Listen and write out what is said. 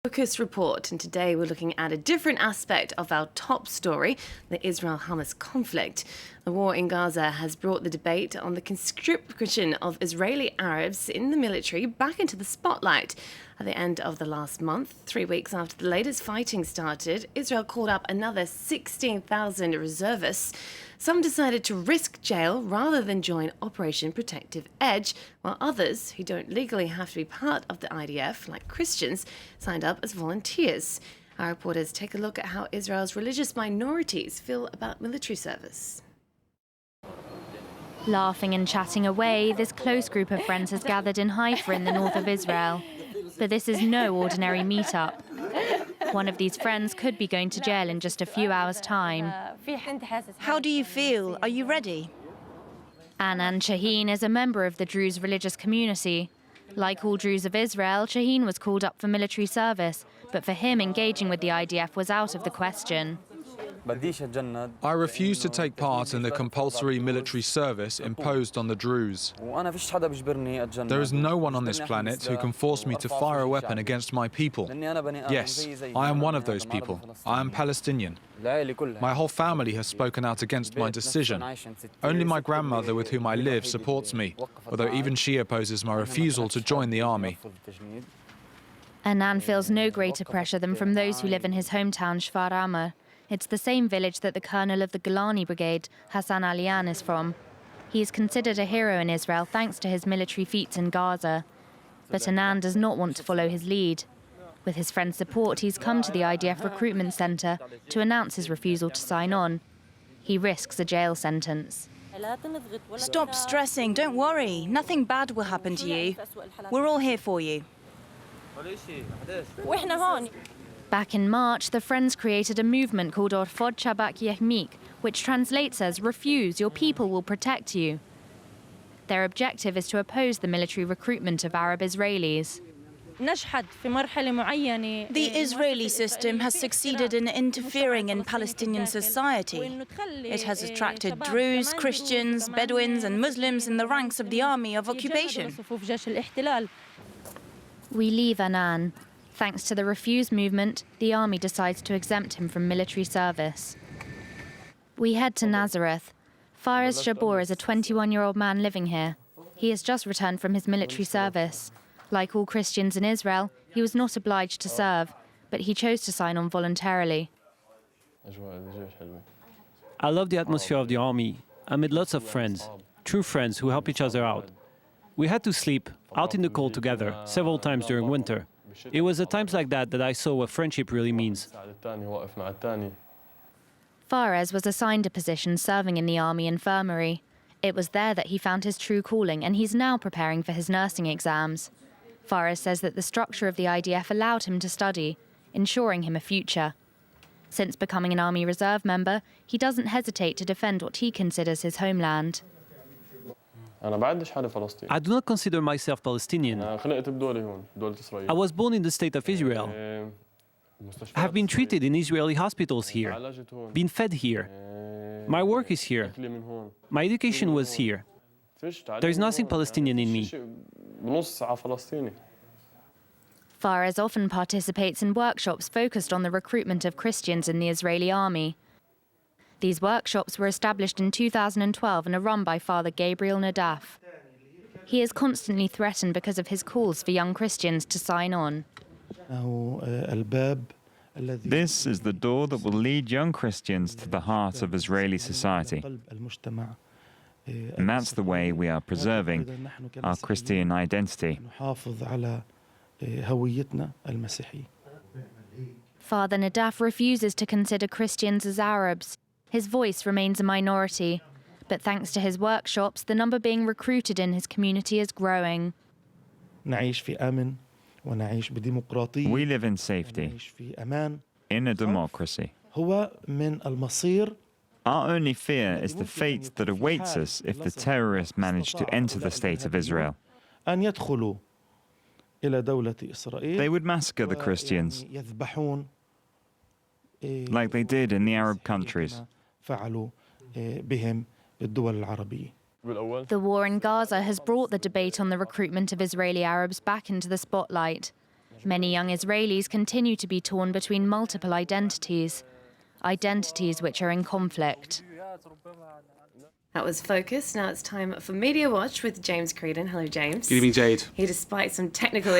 Focus report, and today we're looking at a different aspect of our top story, the Israel-Hamas conflict. The war in Gaza has brought the debate on the conscription of Israeli Arabs in the military back into the spotlight. At the end of the last month, 3 weeks after the latest fighting started, Israel called up another 16,000 reservists. Some decided to risk jail rather than join Operation Protective Edge, while others, who don't legally have to be part of the IDF, like Christians, signed up as volunteers. Our reporters take a look at how Israel's religious minorities feel about military service. Laughing and chatting away, this close group of friends has gathered in Haifa in the north of Israel. But this is no ordinary meet-up. One of these friends could be going to jail in just a few hours' time. How do you feel? Are you ready? Anan Shaheen is a member of the Druze religious community. Like all Druze of Israel, Shaheen was called up for military service, but for him, engaging with the IDF was out of the question. I refuse to take part in the compulsory military service imposed on the Druze. There is no one on this planet who can force me to fire a weapon against my people. Yes, I am one of those people. I am Palestinian. My whole family has spoken out against my decision. Only my grandmother, with whom I live, supports me, although even she opposes my refusal to join the army. Anan feels no greater pressure than from those who live in his hometown, Shfar Amr. It's the same village that the colonel of the Golani Brigade, Hassan Alian, is from. He is considered a hero in Israel thanks to his military feats in Gaza. But Anan does not want to follow his lead. With his friend's support, he's come to the IDF recruitment centre to announce his refusal to sign on. He risks a jail sentence. Stop stressing, don't worry. Nothing bad will happen to you. We're all here for you. Back in March, the Friends created a movement called Orfod Shabak Yehmik, which translates as "Refuse, your people will protect you." Their objective is to oppose the military recruitment of Arab Israelis. The Israeli system has succeeded in interfering in Palestinian society. It has attracted Druze, Christians, Bedouins and Muslims in the ranks of the army of occupation. We leave Anan. Thanks to the Refuse movement, the army decides to exempt him from military service. We head to Nazareth. Faraz Jabor is a 21-year-old man living here. He has just returned from his military service. Like all Christians in Israel, he was not obliged to serve, but he chose to sign on voluntarily. I love the atmosphere of the army. I made lots of friends, true friends who help each other out. We had to sleep out in the cold together several times during winter. It was at times like that that I saw what friendship really means. Faraz was assigned a position serving in the army infirmary. It was there that he found his true calling, and he's now preparing for his nursing exams. Faraz says that the structure of the IDF allowed him to study, ensuring him a future. Since becoming an Army Reserve member, he doesn't hesitate to defend what he considers his homeland. I do not consider myself Palestinian. I was born in the state of Israel. I have been treated in Israeli hospitals here, been fed here. My work is here. My education was here. There is nothing Palestinian in me. Faraz often participates in workshops focused on the recruitment of Christians in the Israeli army. These workshops were established in 2012 and are run by Father Gabriel Nadaf. He is constantly threatened because of his calls for young Christians to sign on. This is the door that will lead young Christians to the heart of Israeli society. And that's the way we are preserving our Christian identity. Father Nadaf refuses to consider Christians as Arabs. His voice remains a minority, but thanks to his workshops, the number being recruited in his community is growing. We live in safety, in a democracy. Our only fear is the fate that awaits us if the terrorists manage to enter the state of Israel. They would massacre the Christians, like they did in the Arab countries. The war in Gaza has brought the debate on the recruitment of Israeli Arabs back into the spotlight. Many young Israelis continue to be torn between multiple identities which are in conflict. That was Focus. Now it's time for Media Watch with James Creedon. Hello, James. Good evening, Jade. Despite some technical